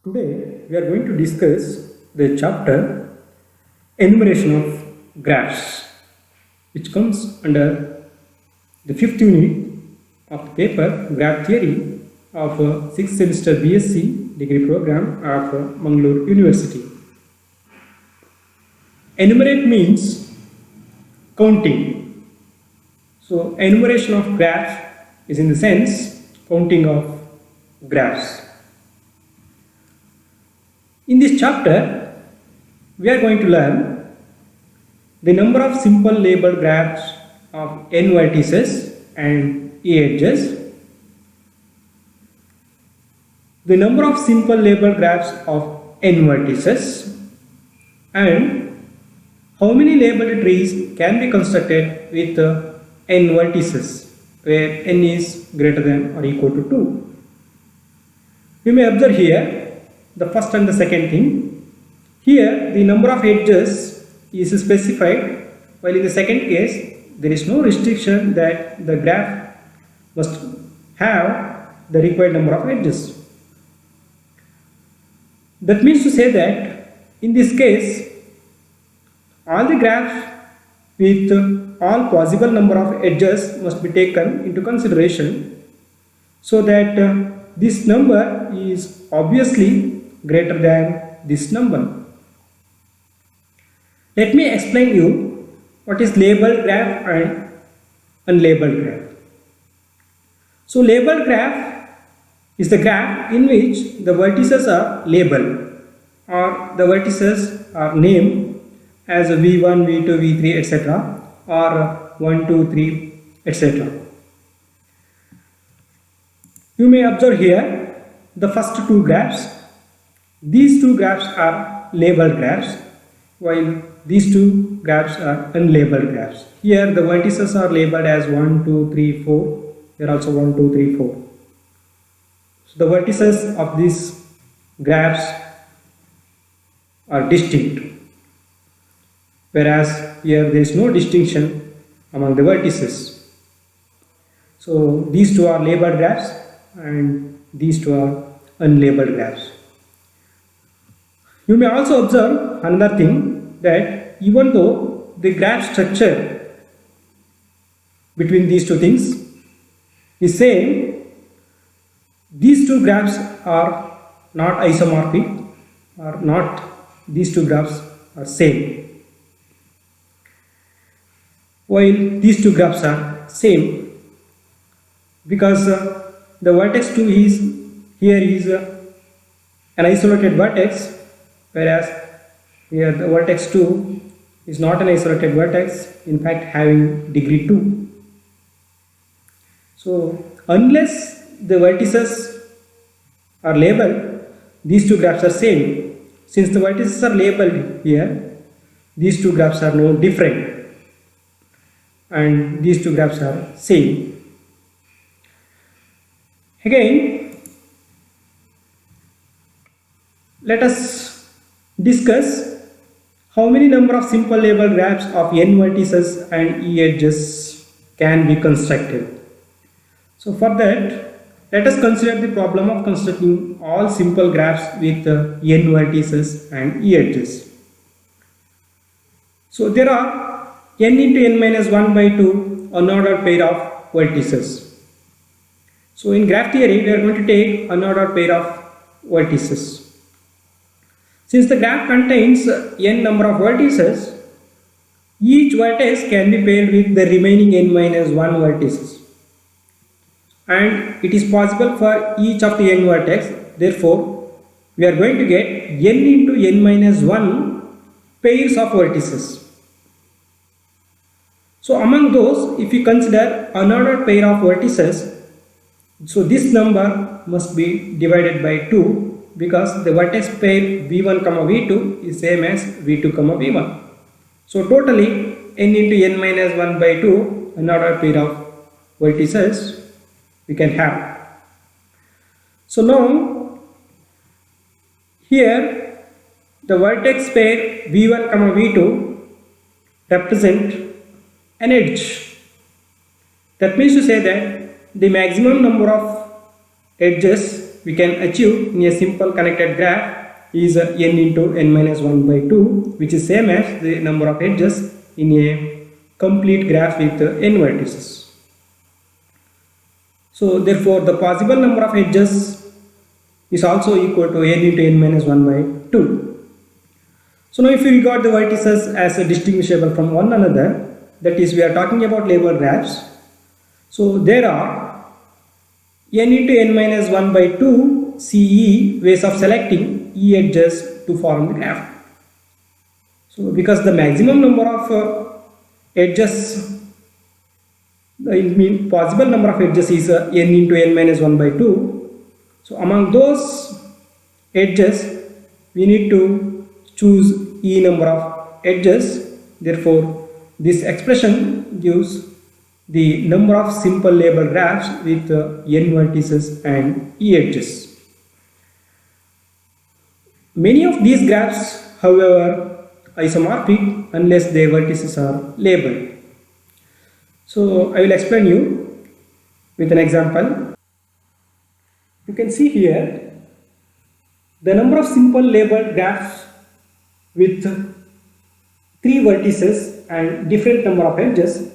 Today we are going to discuss the chapter Enumeration of Graphs, which comes under the fifth unit of the paper Graph Theory of 6th semester BSc degree program of Mangalore University. Enumerate means counting. So enumeration of graphs is in the sense counting of graphs. In this chapter, we are going to learn the number of simple labeled graphs of n vertices and e edges, the number of simple labeled graphs of n vertices, and how many labeled trees can be constructed with n vertices where n is greater than or equal to 2. You may observe here the first and the second thing. Here the number of edges is specified, while in the second case there is no restriction that the graph must have the required number of edges. That means to say that in this case all the graphs with all possible number of edges must be taken into consideration, so that this number is obviously greater than this number. Let me explain you what is labeled graph and unlabeled graph. So labeled graph is the graph in which the vertices are labeled, or the vertices are named as v1, v2, v3, etc., or 1, 2, 3, etc. You may observe here the first two graphs. These two graphs are labeled graphs, while these two graphs are unlabeled graphs. Here the vertices are labeled as 1, 2, 3, 4. Here also 1, 2, 3, 4. So the vertices of these graphs are distinct, whereas here there is no distinction among the vertices. So these two are labeled graphs and these two are unlabeled graphs. You may also observe another thing, that even though the graph structure between these two things is same, these two graphs are not isomorphic, or not these two graphs are same, while these two graphs are same, because the vertex 2 is here is an isolated vertex, whereas here the vertex 2 is not an isolated vertex, in fact having degree 2. So unless the vertices are labeled, these two graphs are same. Since the vertices are labeled here, these two graphs are no different, and these two graphs are same. Again, let us discuss how many number of simple labeled graphs of n vertices and e edges can be constructed. So for that, let us consider the problem of constructing all simple graphs with n vertices and e edges. So there are n into n minus 1 by 2 unordered pair of vertices. So in graph theory, we are going to take unordered pair of vertices. Since the graph contains n number of vertices, each vertex can be paired with the remaining n minus 1 vertices. And it is possible for each of the n vertex. Therefore, we are going to get n into n minus 1 pairs of vertices. So among those, if you consider unordered pair of vertices, so this number must be divided by 2, because the vertex pair v1, v2 is same as v2, v1. So totally n into n minus 1 by 2 unordered pair of vertices we can have. So now here the vertex pair v1, v2 represent an edge. That means to say that the maximum number of edges we can achieve in a simple connected graph is n into n minus 1 by 2, which is same as the number of edges in a complete graph with n vertices. So therefore the possible number of edges is also equal to n into n minus 1 by 2. So now if we regard the vertices as distinguishable from one another, that is, we are talking about labeled graphs. So there are n into n minus 1 by 2 CE ways of selecting E edges to form the graph. So because the maximum number of edges, possible number of edges is n into n minus 1 by 2. So among those edges we need to choose E number of edges. Therefore this expression gives the number of simple label graphs with n vertices and E edges. Many of these graphs, however, are isomorphic unless their vertices are labeled. So I will explain you with an example. You can see here the number of simple labeled graphs with 3 vertices and different number of edges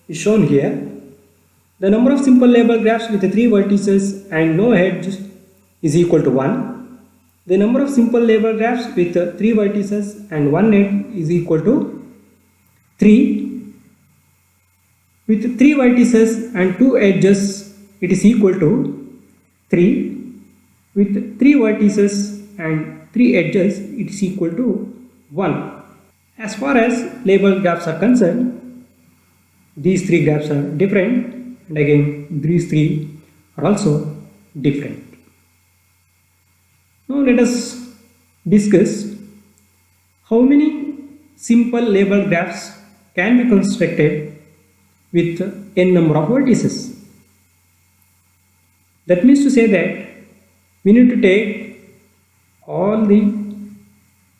is shown here. The number of simple label graphs with 3 vertices and no edge is equal to 1. The number of simple label graphs with 3 vertices and 1 edge is equal to 3. With 3 vertices and 2 edges, it is equal to 3. With 3 vertices and 3 edges, it is equal to 1. As far as labeled graphs are concerned, these 3 graphs are different, and again these 3 are also different. Now let us discuss how many simple labeled graphs can be constructed with n number of vertices. That means to say that we need to take all the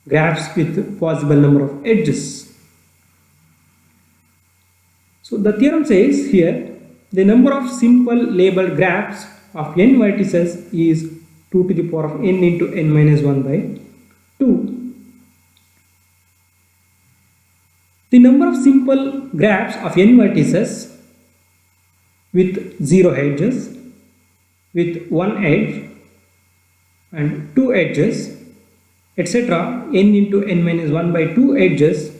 graphs with possible number of edges. So the theorem says here the number of simple labeled graphs of n vertices is 2 to the power of n into n minus 1 by 2. The number of simple graphs of n vertices with 0 edges, with 1 edge and 2 edges, etc. n into n minus 1 by 2 edges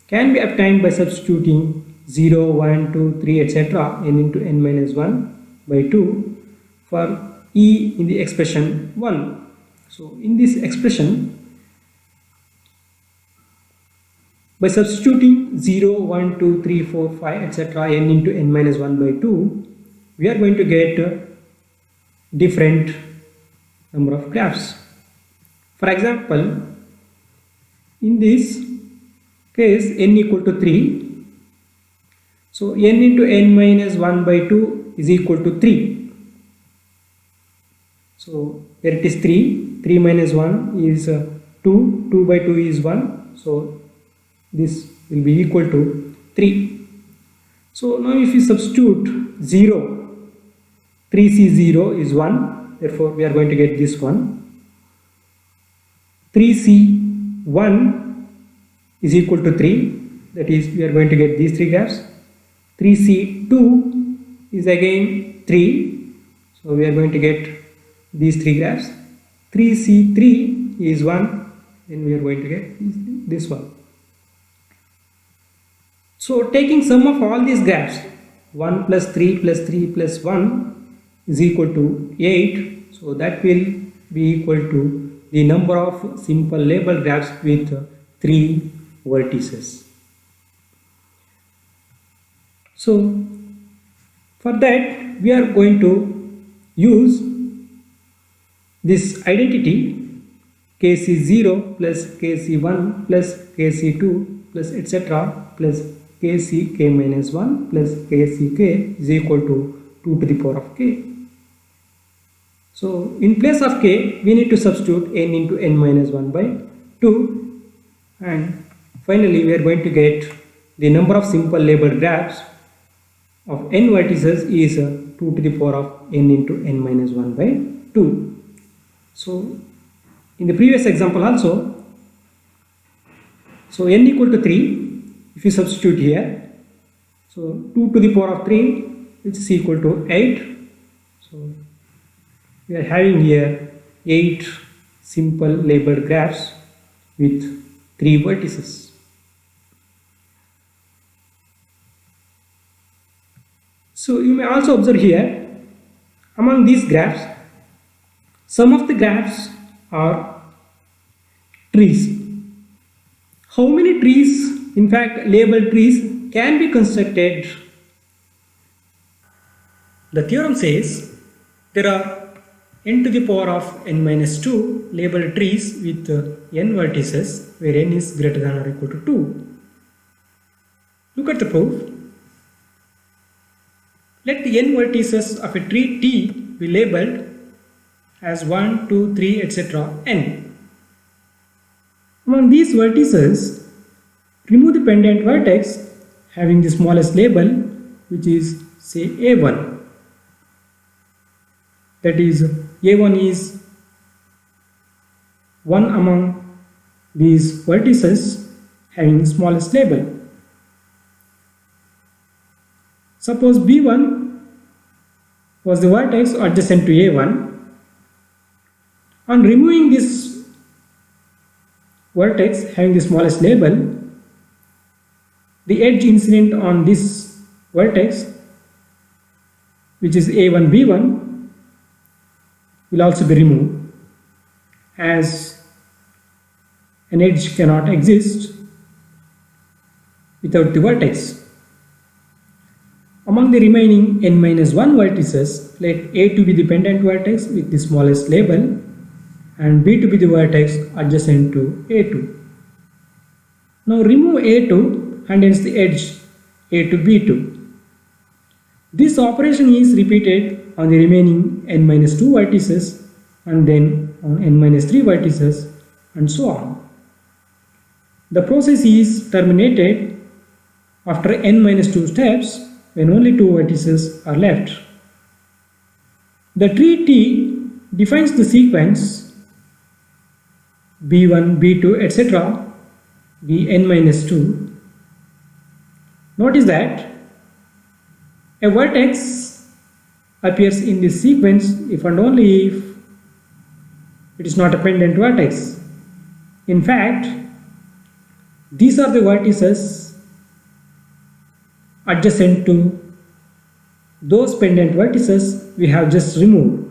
can be obtained by substituting 0, 1, 2, 3, etc. n into n minus 1 by 2 for E in the expression 1. So in this expression, by substituting 0, 1, 2, 3, 4, 5, etc. n into n minus 1 by 2, we are going to get different number of graphs. For example, in this case n equal to 3, so n into n minus 1 by 2 is equal to 3. So there it is 3, 3 minus 1 is 2, 2 by 2 is 1, so this will be equal to 3. So now if you substitute 0, 3c0 is 1, therefore we are going to get this one. 3c1 is equal to 3, that is we are going to get these 3 graphs. 3c2 is again 3, so we are going to get these 3 graphs. 3c3 is 1, then we are going to get this one. So taking sum of all these graphs, 1 plus 3 plus 3 plus 1 is equal to 8, so that will be equal to the number of simple label graphs with 3 vertices. So for that we are going to use this identity kc0 plus kc1 plus kc2 plus etc. plus kck minus 1 plus kck is equal to 2 to the power of k. So in place of k we need to substitute n into n minus 1 by 2, and finally we are going to get the number of simple labeled graphs of n vertices is 2 to the power of n into n minus 1 by 2. So in the previous example also, so n equal to 3, if you substitute here, so 2 to the power of 3, which is equal to 8. So we are having here 8 simple labeled graphs with 3 vertices. So you may also observe here, among these graphs, some of the graphs are trees. How many trees, in fact labeled trees, can be constructed? The theorem says there are n to the power of n minus 2 labeled trees with n vertices where n is greater than or equal to 2. Look at the proof. Let the n vertices of a tree T be labeled as 1, 2, 3, etc. n. Among these vertices, remove the pendant vertex having the smallest label, which is say A1. That is, A1 is one among these vertices having smallest label. Suppose B1 was the vertex adjacent to A1. On removing this vertex having the smallest label, the edge incident on this vertex, which is A1 B1, will also be removed, as an edge cannot exist without the vertex. Among the remaining n minus 1 vertices, let A to be the pendant vertex with the smallest label and B to be the vertex adjacent to A2. Now remove A2 and hence the edge A to B2. This operation is repeated on the remaining n minus 2 vertices and then on n minus 3 vertices and so on. The process is terminated after n minus 2 steps when only 2 vertices are left. The tree T defines the sequence B1, B2, etc. Bn minus 2. Notice that a vertex appears in this sequence if and only if it is not a pendant vertex. In fact, these are the vertices adjacent to those pendant vertices we have just removed,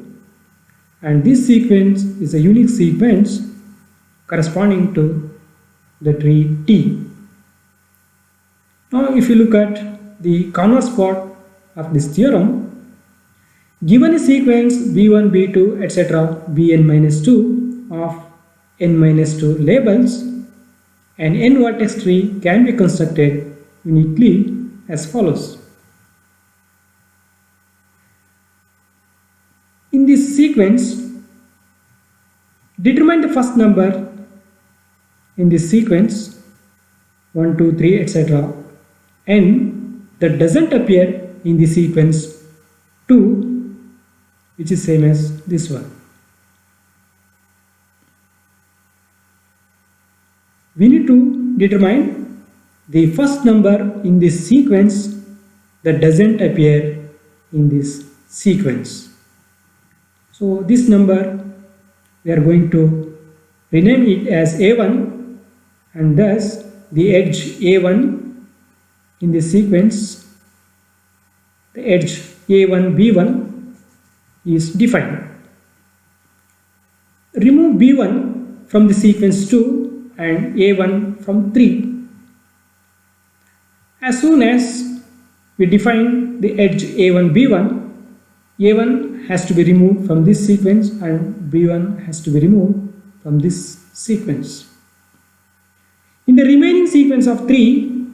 and this sequence is a unique sequence corresponding to the tree T. Now if you look at the converse part of this theorem, given a sequence B1, B2, etc. Bn minus 2 of n minus 2 labels, an n vertex tree can be constructed uniquely as follows. In this sequence, determine the first number in this sequence 1, 2, 3, etc. n that doesn't appear in the sequence 2, which is same as this one. We need to determine the first number in this sequence that doesn't appear in this sequence. So this number we are going to rename it as A1, and thus the edge A1 in this sequence, the edge A1 B1 is defined. Remove B1 from the sequence 2 and A1 from 3. As soon as we define the edge A1 B1, A1 has to be removed from this sequence and B1 has to be removed from this sequence. In the remaining sequence of 3,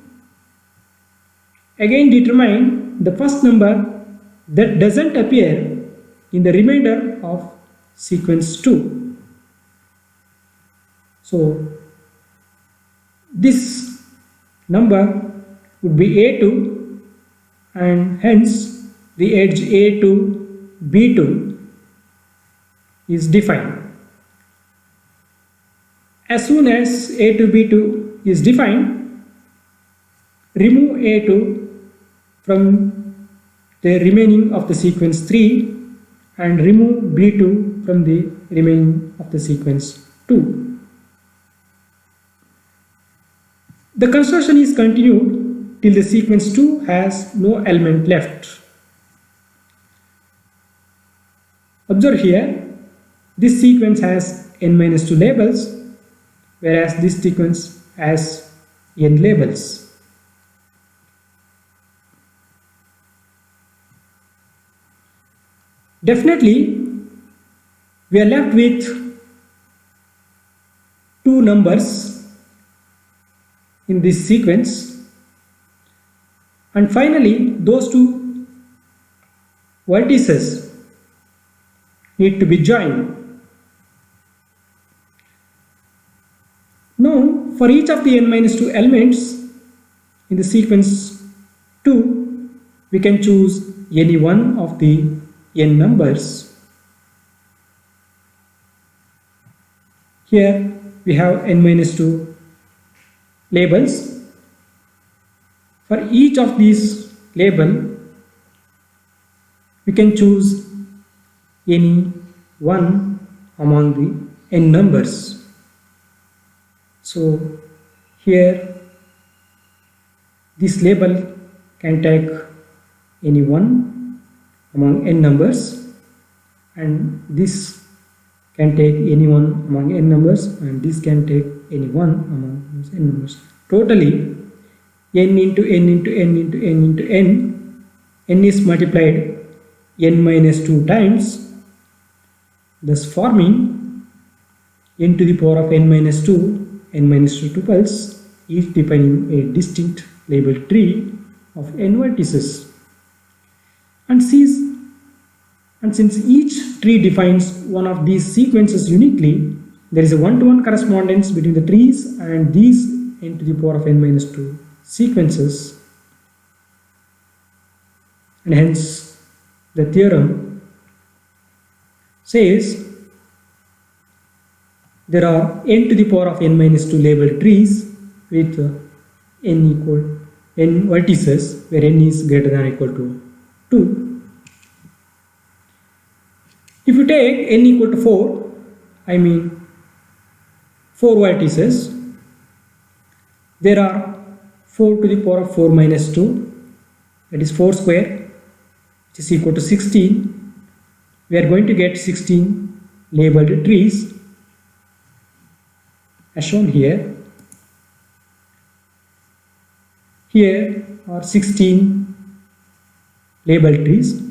again determine the first number that doesn't appear in the remainder of sequence 2. So this number would be A2, and hence the edge A2 B2 is defined. As soon as A2 B2 is defined, remove A2 from the remaining of the sequence 3 and remove B2 from the remaining of the sequence 2. The construction is continued till the sequence 2 has no element left. Observe here, this sequence has n-2 labels, whereas this sequence has n labels. Definitely, we are left with two numbers in this sequence, and finally those two vertices need to be joined. Now, for each of the n-2 elements in the sequence 2, we can choose any one of the n numbers. Here we have n-2 labels. For each of these label, we can choose any one among the n numbers. So here this label can take any one among n numbers, and this can take any one among n numbers, and this can take any one among n numbers. Totally n into n into n into n into n is multiplied n-2 times, thus forming n to the power of n-2 tuples, each defining a distinct labeled tree of n vertices. And since each tree defines one of these sequences uniquely, there is a one-to-one correspondence between the trees and these n to the power of n-2 sequences, and hence the theorem says there are n to the power of n-2 labeled trees with n vertices where n is greater than or equal to 2. If you take n equal to 4, I mean 4 vertices, there are 4 to the power of 4 minus 2, that is 4 square, which is equal to 16. We are going to get 16 labeled trees as shown here. Here are 16 labeled trees.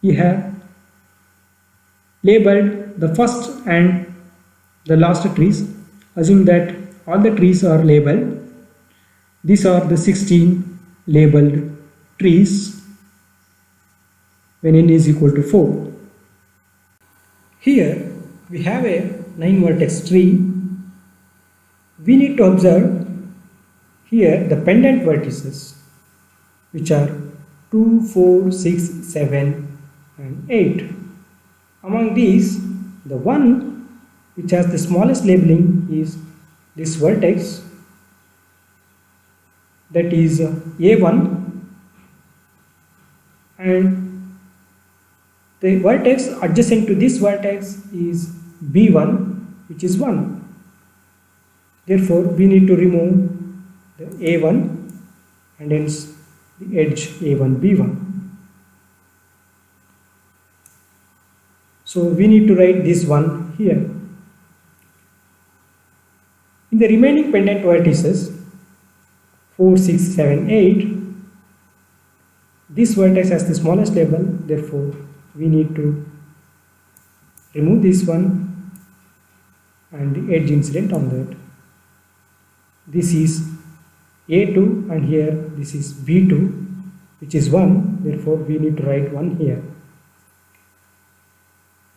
We have labeled the first and the last trees. Assume that all the trees are labeled. These are the 16 labeled trees when n is equal to 4. Here we have a 9 vertex tree. We need to observe here the pendant vertices, which are 2, 4, 6, 7 and 8. Among these, the one which has the smallest labeling is this vertex, that is A1, and the vertex adjacent to this vertex is B1, which is 1. Therefore, we need to remove the A1 and hence the edge A1, B1. So we need to write this one here. In the remaining pendant vertices 4, 6, 7, 8, this vertex has the smallest label, therefore we need to remove this one and the edge incident on that. This is A2 and here this is B2, which is 1, therefore we need to write 1 here.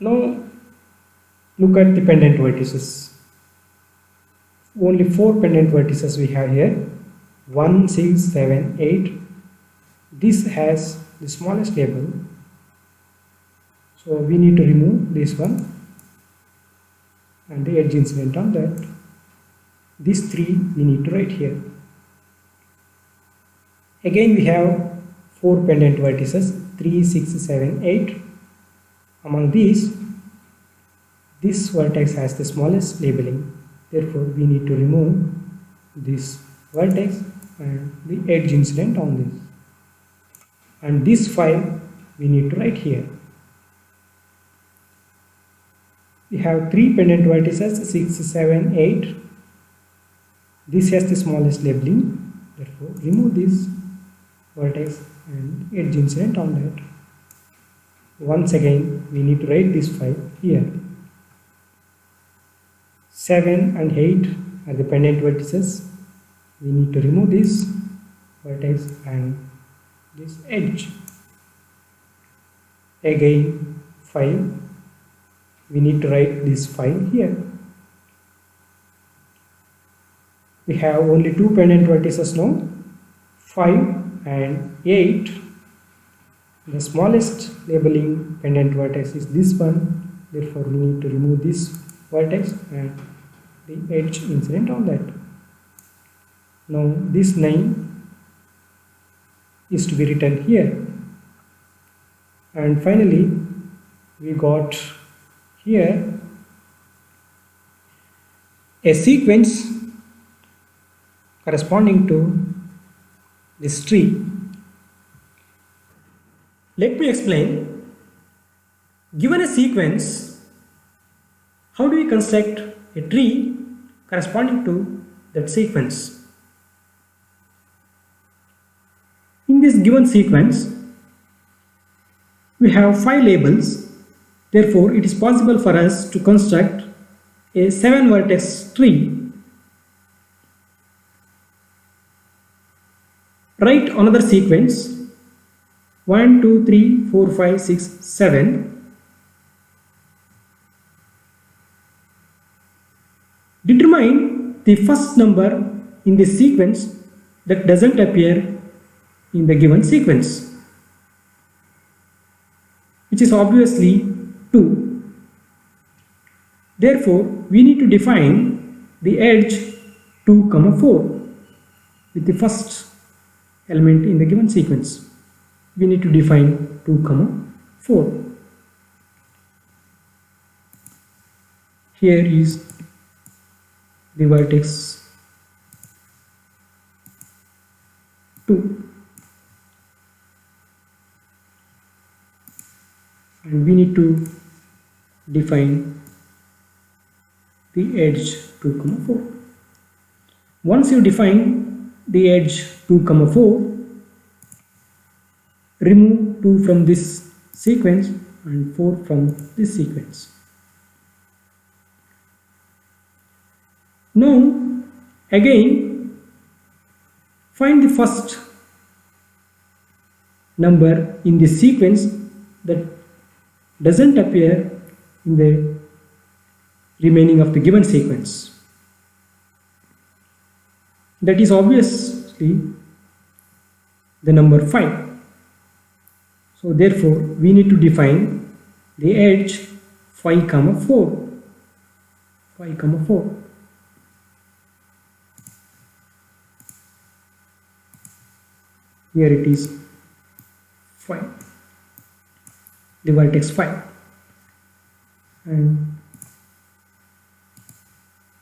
Now look at the pendant vertices. Only 4 pendant vertices we have here, 1, 6, 7, 8. This has the smallest label, so we need to remove this one and the edge incident on that. These 3 we need to write here. Again we have 4 pendant vertices, 3, 6, 7, 8. Among these, this vertex has the smallest labeling. Therefore, we need to remove this vertex and the edge incident on this. And this 5 we need to write here. We have 3 pendant vertices, 6, 7, 8. This has the smallest labeling. Therefore, remove this vertex and edge incident on that. Once again, we need to write this 5 here. 7 and 8 are the pendant vertices. We need to remove this vertex and this edge. Again 5. We need to write this 5 here. We have only 2 pendant vertices now, 5 and 8. The smallest labeling pendant vertex is this one. Therefore, we need to remove this vertex and the edge incident on that. Now, this 9 is to be written here. And finally, we got here a sequence corresponding to this tree. Let me explain. Given a sequence, how do we construct a tree corresponding to that sequence? In this given sequence, we have 5 labels. Therefore, it is possible for us to construct a 7 vertex tree. Write another sequence 1, 2, 3, 4, 5, 6, 7. Determine the first number in this sequence that doesn't appear in the given sequence, which is obviously 2. Therefore, we need to define the edge 2, 4 with the first element in the given sequence. We need to define 2, 4. Here is the vertex 2. And we need to define the edge 2, 4. Once you define the edge 2, 4, remove 2 from this sequence and 4 from this sequence. Now, again, find the first number in this sequence that doesn't appear in the remaining of the given sequence. That is obviously the number 5. So therefore, we need to define the edge 5, 4. 5, 4. Here it is 5. The vertex 5. And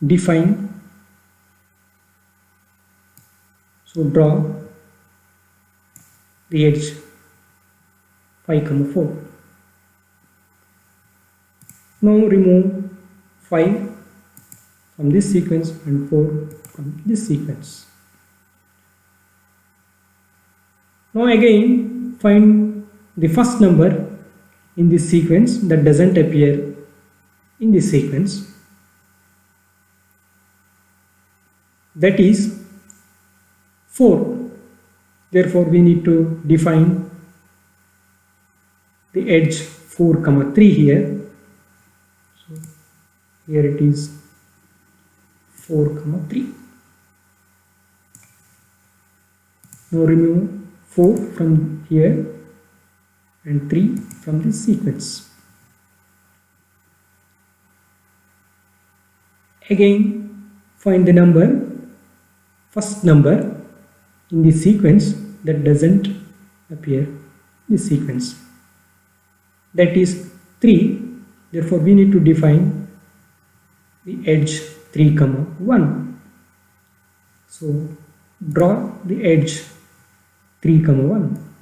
define. So draw the edge 5, 4. Now remove 5 from this sequence and 4 from this sequence. Now again find the first number in this sequence that doesn't appear in this sequence. That is 4. Therefore, we need to define the edge 4, 3 here. So here it is 4, 3. Now remove 4 from here and 3 from this sequence. Again Find the first number in the sequence that doesn't appear in the sequence. That is 3. Therefore, we need to define the edge 3, 1. So, draw the edge 3, 1.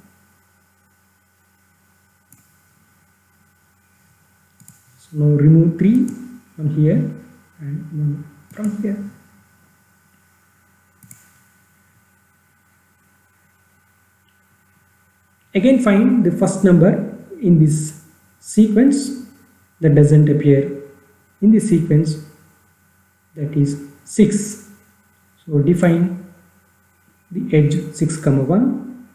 So, now remove 3 from here and 1 from here. Again, find the first number in this sequence that doesn't appear in the sequence, that is 6. So define the edge 6, 1.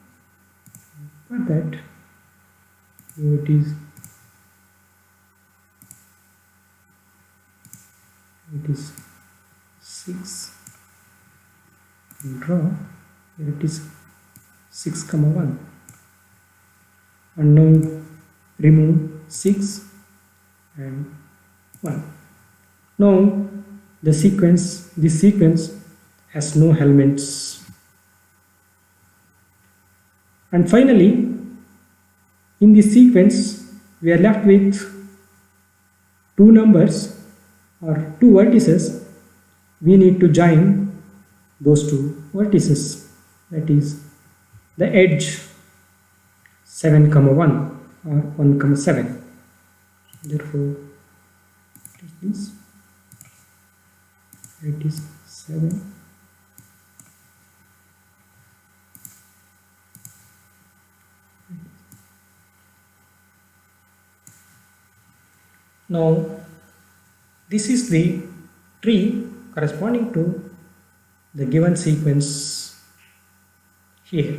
For that, here it is. It is 6. And draw. Here it is 6, 1. And now remove 6 and 1. Now this sequence has no elements. And finally, in this sequence we are left with two numbers or two vertices. We need to join those two vertices, that is the edge 7, 1 or 1, 7. Therefore, this it is 7. Now, this is the tree corresponding to the given sequence here.